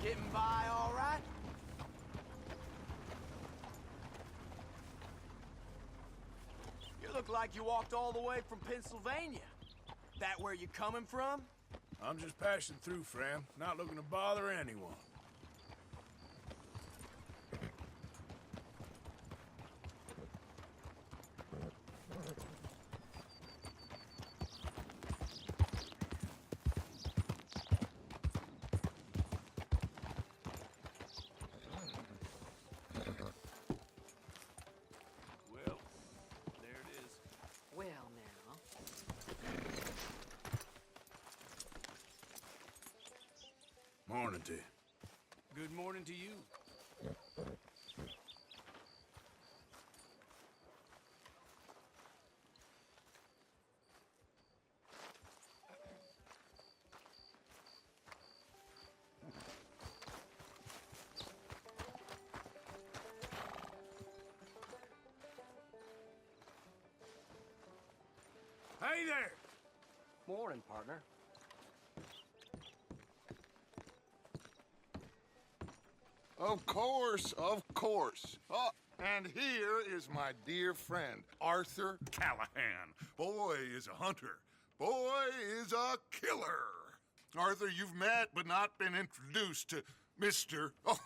Getting by all right? You look like you walked all the way from Pennsylvania. That where you coming from? I'm just passing through, Fran. Not looking to bother anyone. Well, there it is. Well, now. Morning to you. Good morning to you. Hey there! Morning, partner. Of course, of course. Oh, and here is my dear friend, Arthur Callahan. Boy is a hunter. Boy is a killer. Arthur, you've met but not been introduced to Mr. Oh,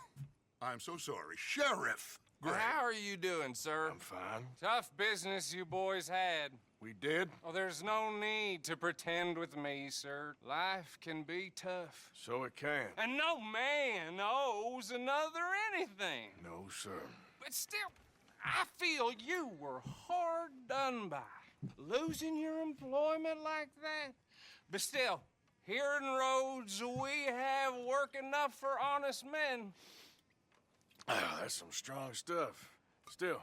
I'm so sorry, Sheriff Gray. How are you doing, sir? I'm fine. Tough business you boys had. We did? Oh, there's no need to pretend with me, sir. Life can be tough. So it can. And no man owes another anything. No, sir. But still, I feel you were hard done by. Losing your employment like that. But still, here in Rhodes, we have work enough for honest men. Ah, that's some strong stuff. Still,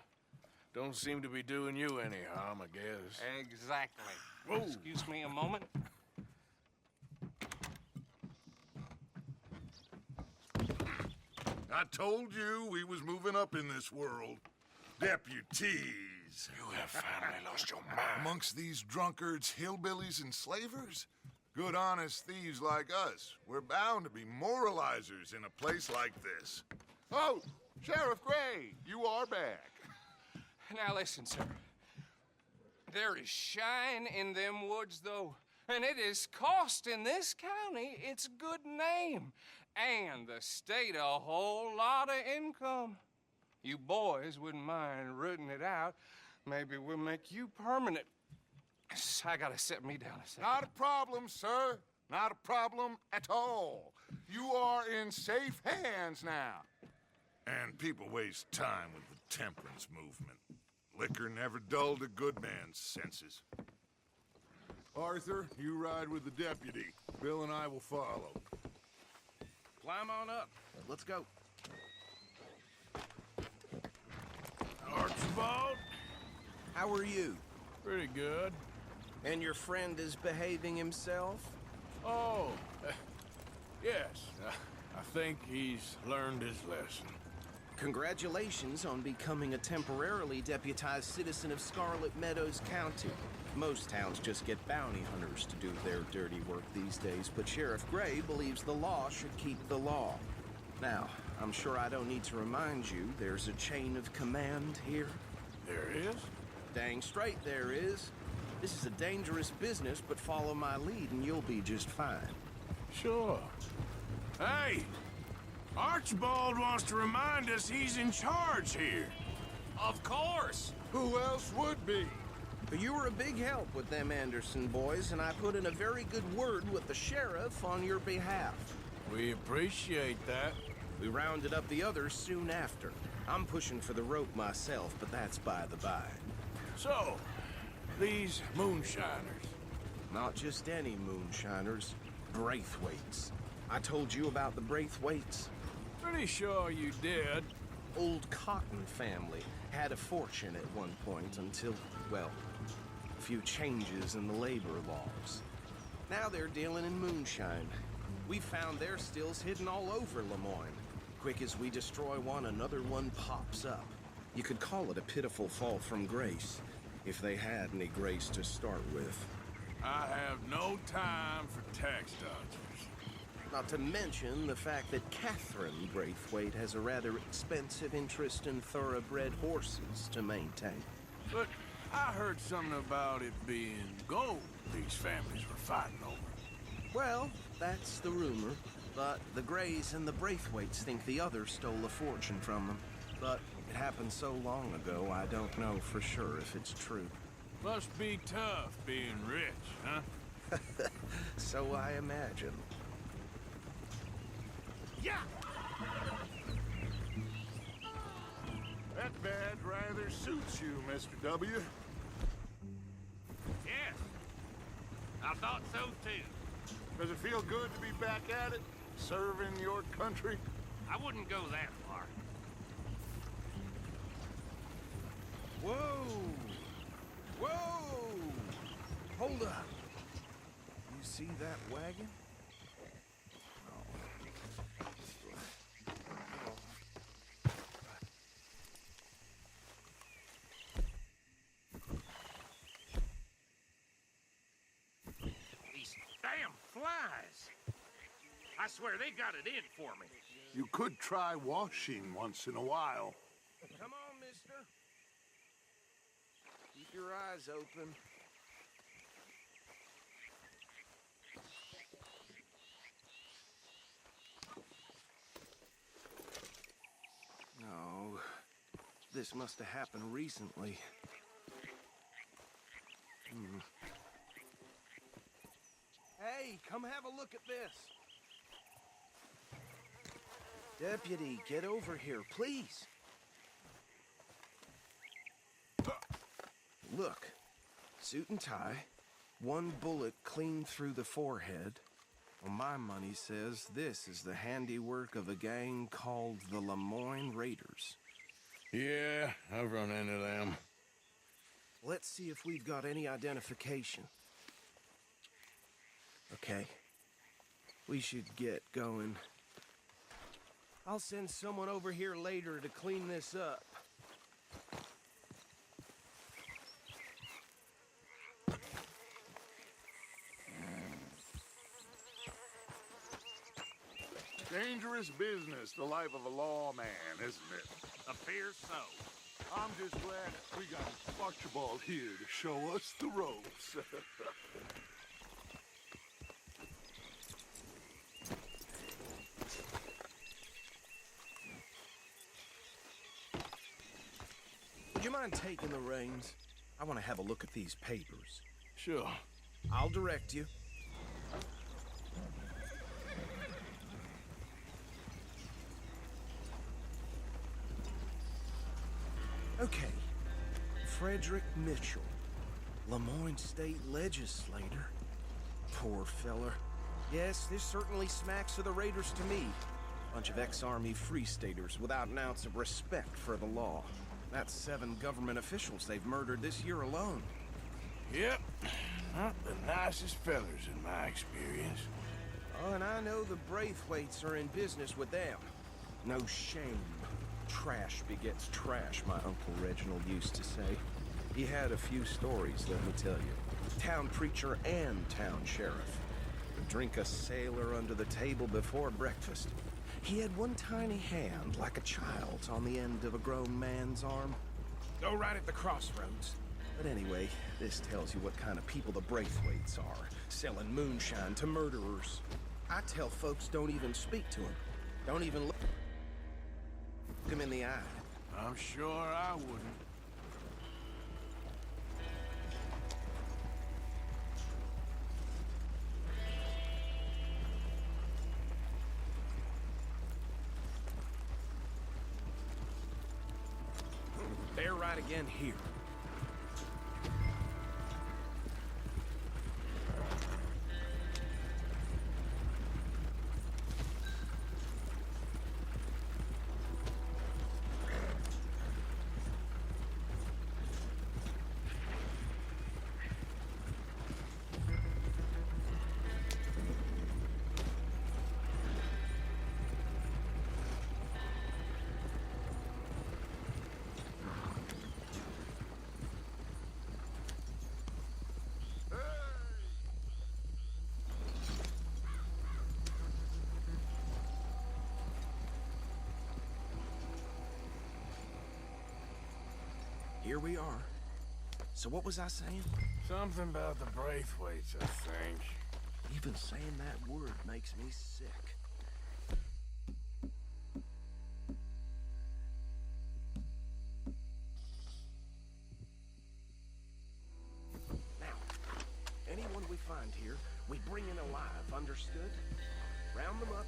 don't seem to be doing you any harm, I guess. Exactly. Whoa. Excuse me a moment. I told you we was moving up in this world. Deputies. You have finally lost your mind. Amongst these drunkards, hillbillies, and slavers? Good, honest thieves like us. We're bound to be moralizers in a place like this. Oh, Sheriff Gray, you are back. Now listen, sir. There is shine in them woods, though, and it is costing this county its good name and the state a whole lot of income. You boys wouldn't mind rooting it out. Maybe we'll make you permanent. I gotta sit me down a second. Not a problem, sir. Not a problem at all. You are in safe hands now. And people waste time with the temperance movement. Liquor never dulled a good man's senses. Arthur, you ride with the deputy. Bill and I will follow. Climb on up. Let's go. Archibald? How are you? Pretty good. And your friend is behaving himself? Oh, yes. I think he's learned his lesson. Congratulations on becoming a temporarily deputized citizen of Scarlet Meadows County. Most towns just get bounty hunters to do their dirty work these days, but Sheriff Gray believes the law should keep the law. Now, I'm sure I don't need to remind you there's a chain of command here. There is? Dang straight there is. This is a dangerous business, but follow my lead and you'll be just fine. Sure. Hey! Archibald wants to remind us he's in charge here. Of course. Who else would be? But you were a big help with them Anderson boys, and I put in a very good word with the sheriff on your behalf. We appreciate that. We rounded up the others soon after. I'm pushing for the rope myself, but that's by the by. So, these moonshiners. Not just any moonshiners, Braithwaites. I told you about the Braithwaites. Pretty sure you did. Old Cotton family had a fortune at one point until, well, a few changes in the labor laws. Now they're dealing in moonshine. We found their stills hidden all over Lemoyne. Quick as we destroy one, another one pops up. You could call it a pitiful fall from grace, if they had any grace to start with. I have no time for tax dodgers. Not to mention the fact that Catherine Braithwaite has a rather expensive interest in thoroughbred horses to maintain. But I heard something about it being gold these families were fighting over. Well, that's the rumor. But the Greys and the Braithwaites think the others stole a fortune from them. But it happened so long ago, I don't know for sure if it's true. Must be tough being rich, huh? So I imagine. Yeah! That badge rather suits you, Mr. W. Yes. I thought so too. Does it feel good to be back at it? Serving your country? I wouldn't go that far. Whoa! Whoa! Hold up. You see that wagon? These damn flies. I swear they got it in for me. You could try washing once in a while. Come on, mister. Keep your eyes open. No, this must have happened recently. Hey, come have a look at this. Deputy, get over here, please. Look, suit and tie, one bullet clean through the forehead. Well, my money says this is the handiwork of a gang called the Lemoyne Raiders. Yeah, I've run into them. Let's see if we've got any identification. Okay, we should get going. I'll send someone over here later to clean this up. Dangerous business, the life of a lawman, isn't it? Appears so. I'm just glad we got Archibald here to show us the ropes. Would you mind taking the reins? I want to have a look at these papers. Sure. I'll direct you. Okay. Frederick Mitchell, Lemoyne State Legislator. Poor feller. Yes, this certainly smacks of the Raiders to me. Bunch of ex-Army Free Staters without an ounce of respect for the law. That's 7 government officials they've murdered this year alone. Yep. Not the nicest fellers in my experience. Oh, and I know the Braithwaites are in business with them. No shame. Trash begets trash, my Uncle Reginald used to say. He had a few stories, let me tell you. Town preacher and town sheriff. Would drink a sailor under the table before breakfast. He had one tiny hand, like a child's, on the end of a grown man's arm. Go right at the crossroads. But anyway, this tells you what kind of people the Braithwaites are, selling moonshine to murderers. I tell folks don't even speak to him. Don't even look him in the eye. I'm sure I wouldn't. They're right again here. here we are. So what was I saying? Something about the Braithwaites, I think. Even saying that word makes me sick. Now, anyone we find here, we bring in alive, understood? Round them up,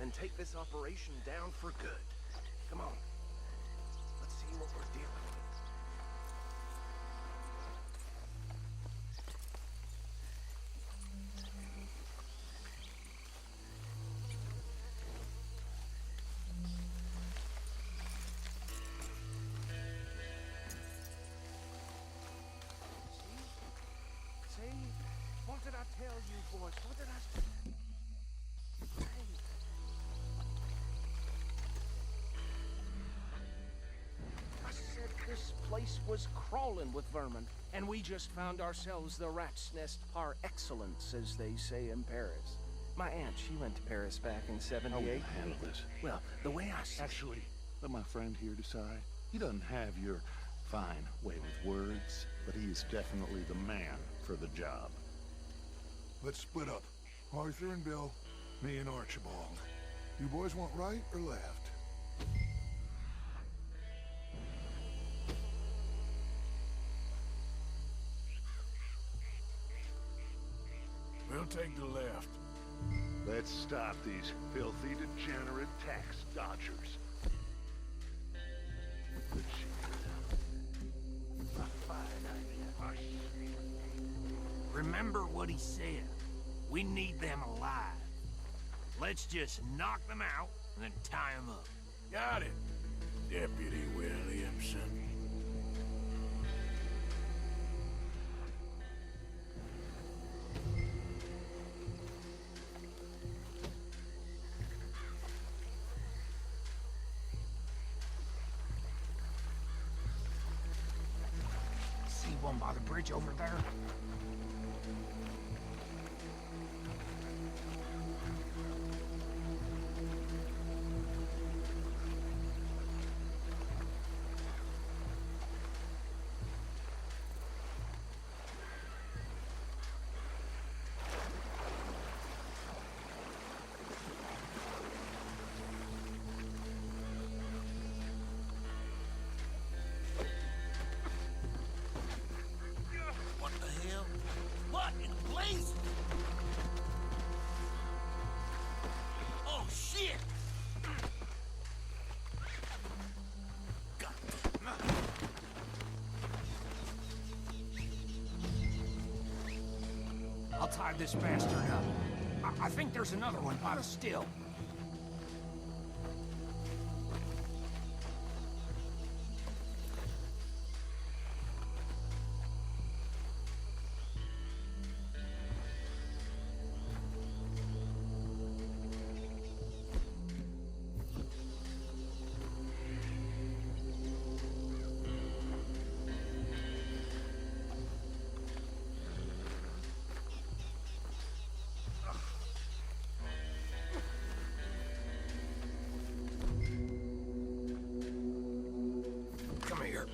and take this operation down for good. Come on. Let's see what we're dealing with. See? What did I tell you, boys? What did I say? I said this place was crawling with vermin, and we just found ourselves the rat's nest par excellence, as they say in Paris. My aunt, she went to Paris back in How will '78. you handle this? Well, the way I see Actually, let my friend here decide. He doesn't have your fine way with words, but he is definitely the man for the job. Let's split up. Arthur and Bill, me and Archibald. You boys want right or left? We'll take the left. Let's stop these filthy, degenerate tax dodgers. Good shit. A fine idea. Remember what he said. We need them alive. Let's just knock them out and then tie them up. Got it, Deputy Williamson. See one by the bridge over there? What the hell? What in blazes? Oh, shit! God. I'll tie this bastard up. I think there's another one by the still. Come here.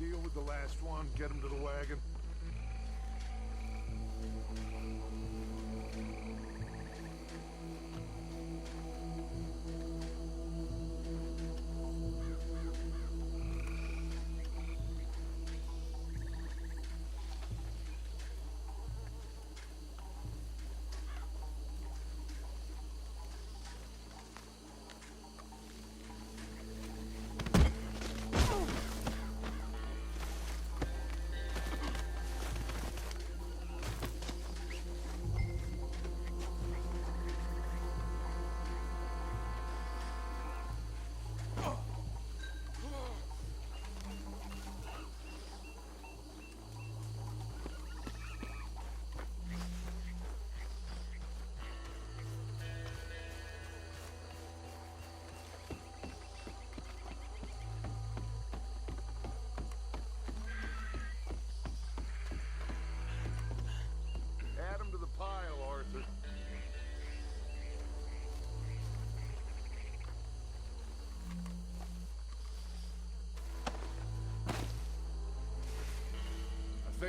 Deal with the last one, get him to the wagon.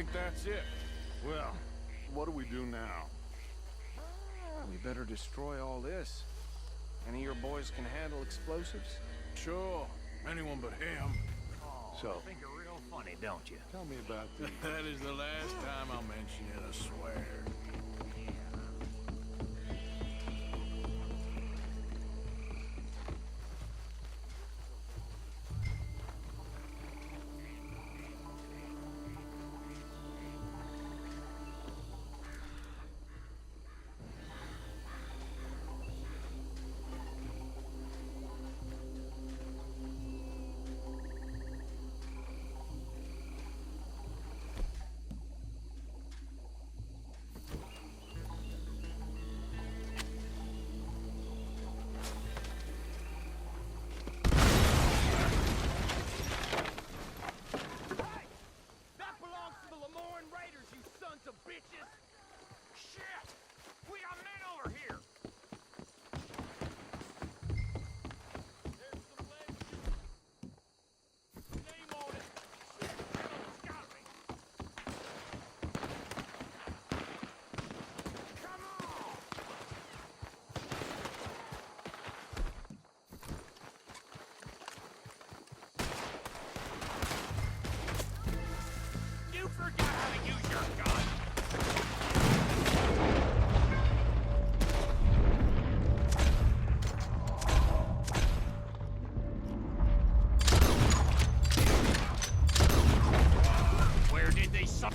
think that's it. Well, what do we do now? We better destroy all this. Any of your boys can handle explosives? Sure, anyone but him. So, Think you're real funny, don't you? tell me about the... That is the last time I'll mention it, I swear. That belongs to the Lemoyne Raiders, you sons of bitches! Shit! We got men over here! There's some legend. Name on it. Shit, it's got me. Come on! You forgot how to use your gun! Where did they suck?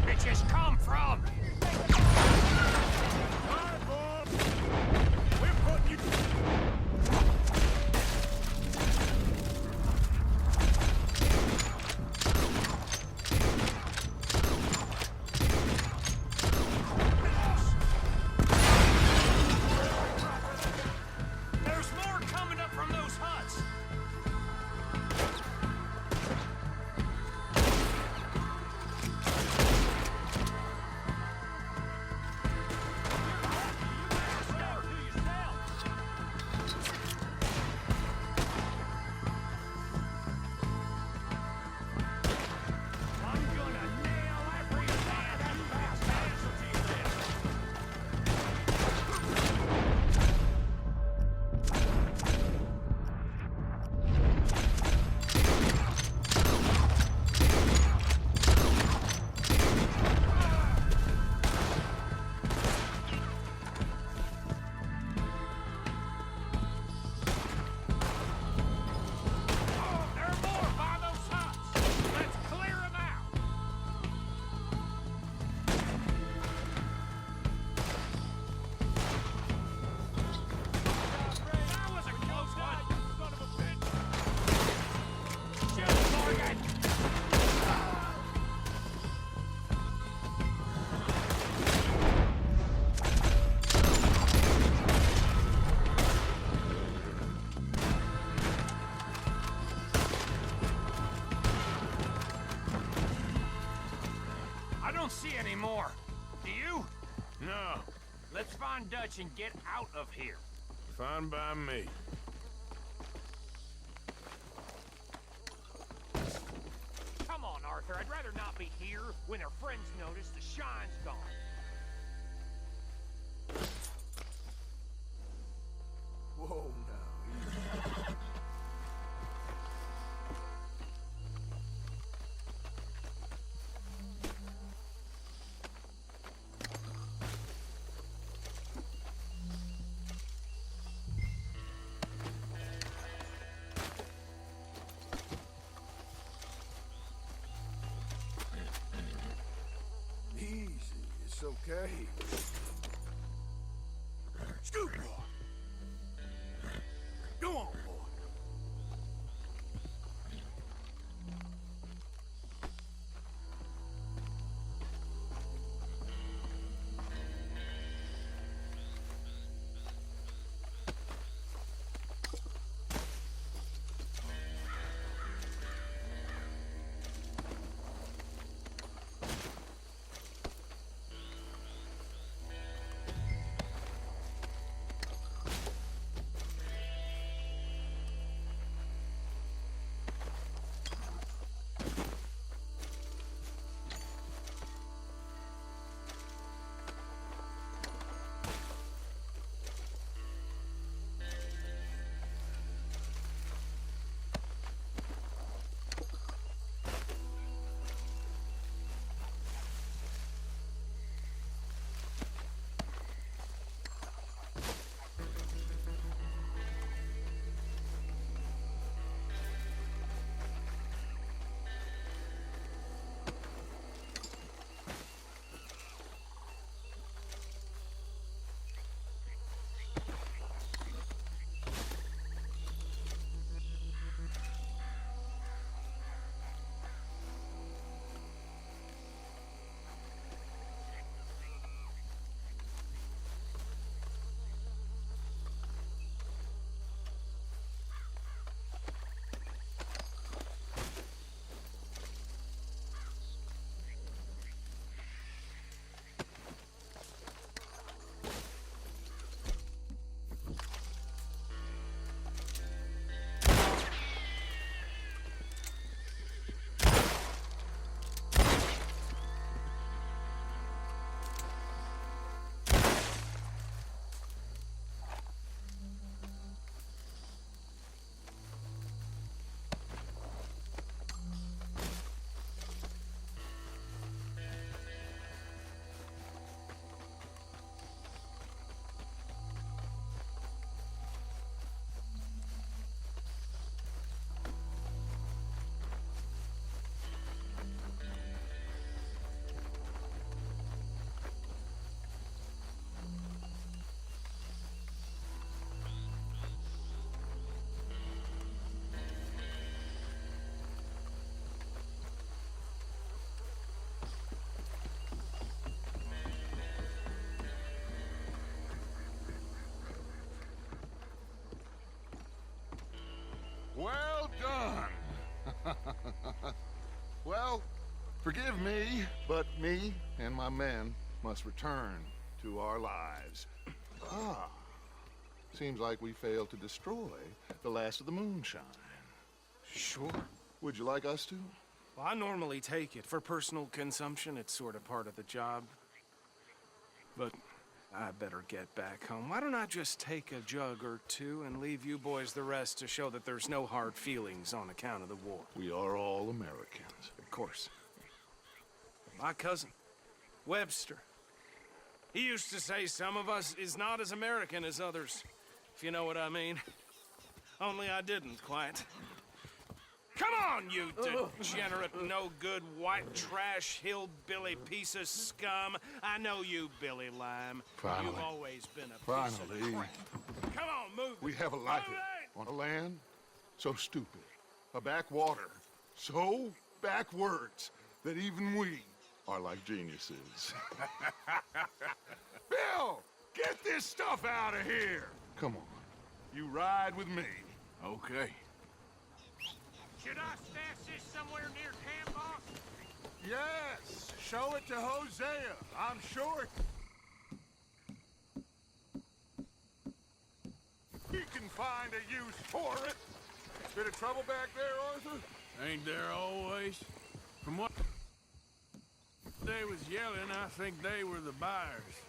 Bitches come from? We're putting you... There's more coming up from those huts! I'm gonna nail every last casualty list! Oh, there are more by those huts! Let's clear them out! That was a close one! Son of a bitch! Shoot, Morgan! I don't see any more. Do you? No, Let's find Dutch and get out of here. fine by me. Come on, Arthur. I'd rather not be here when our friends notice the shine's gone. Whoa, now. Easy, it's okay. Scoot, boy. Go on, boy. Forgive me, but me and my men must return to our lives. Ah. Seems like we failed to destroy the last of the moonshine. Sure. Would you like us to? Well, I normally take it. For personal consumption, it's sort of part of the job. But I better get back home. Why don't I just take a jug or two and leave you boys the rest to show that there's no hard feelings on account of the war? We are all Americans. Of course. My cousin, Webster, he used to say some of us is not as American as others, if you know what I mean. Only I didn't quite. Come on, you degenerate, no-good, white trash, hillbilly piece of scum. I know you, Billy Lime. Finally. You've always been a piece Finally. of crap. Come on, move. We have a life on a land so stupid, a backwater so backwards that even we are like geniuses. Bill, get this stuff out of here. Come on, you ride with me. Okay. Should I stash this somewhere near camp, boss? Yes, show it to Hosea. I'm sure he can find a use for it. Bit of trouble back there, Arthur? Ain't there always? From what they was yelling, I think they were the buyers.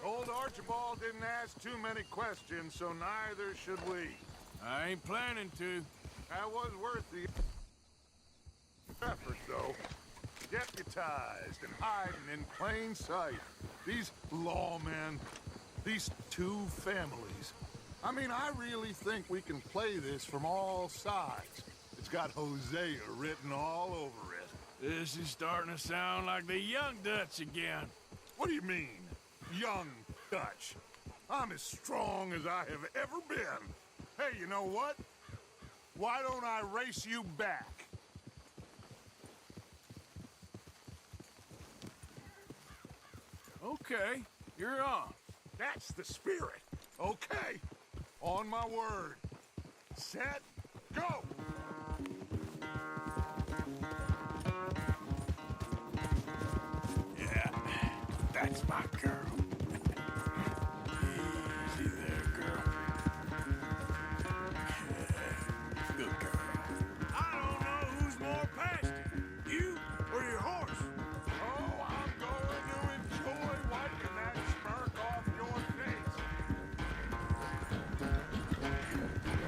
Old Archibald didn't ask too many questions, so neither should we. I ain't planning to. That was worth the effort, though. Deputized and hiding in plain sight. These lawmen, these two families. I mean, I really think we can play this from all sides. It's got Hosea written all over it. This is starting to sound like the Young Dutch again. What do you mean, young Dutch? I'm as strong as I have ever been. Hey, you know what? Why don't I race you back? Okay, you're on. That's the spirit. Okay. On my word. Set, go! Yeah, that's my girl. Easy there, girl. Good girl. I don't know who's more pasty, you or your horse. Oh, I'm going to enjoy wiping that smirk off your face.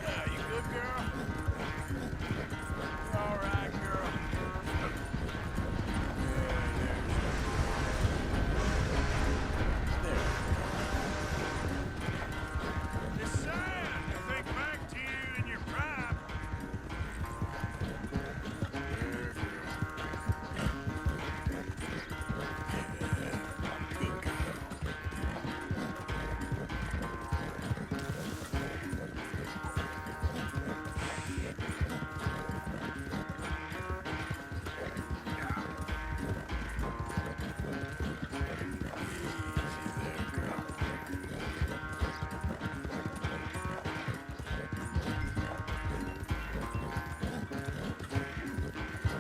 Yeah, you good, girl? You all right, girl? It's sad to think back to you in your prime. There, girl. Good girl.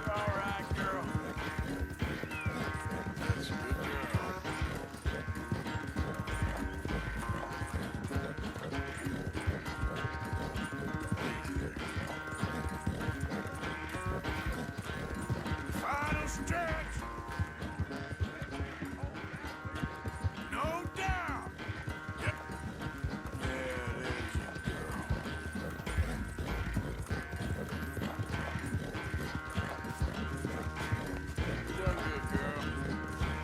All right, girl. That's a good girl. Final stretch. No doubt. Yep. Yeah, there's your girl. You done good, girl.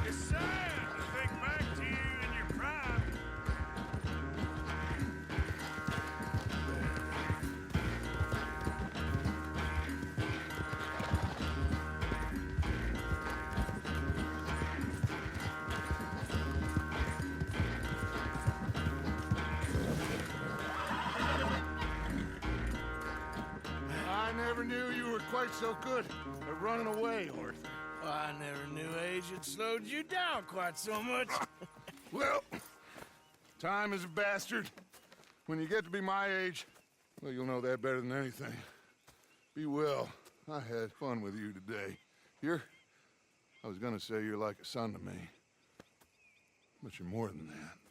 It's sad to think back to you in your prime. I never knew you were quite so good at running away, Arthur. I never knew age had slowed you down quite so much. Well, time is a bastard. When you get to be my age, well, you'll know that better than anything. Be well. I had fun with you today. You're I was gonna say you're like a son to me. But you're more than that.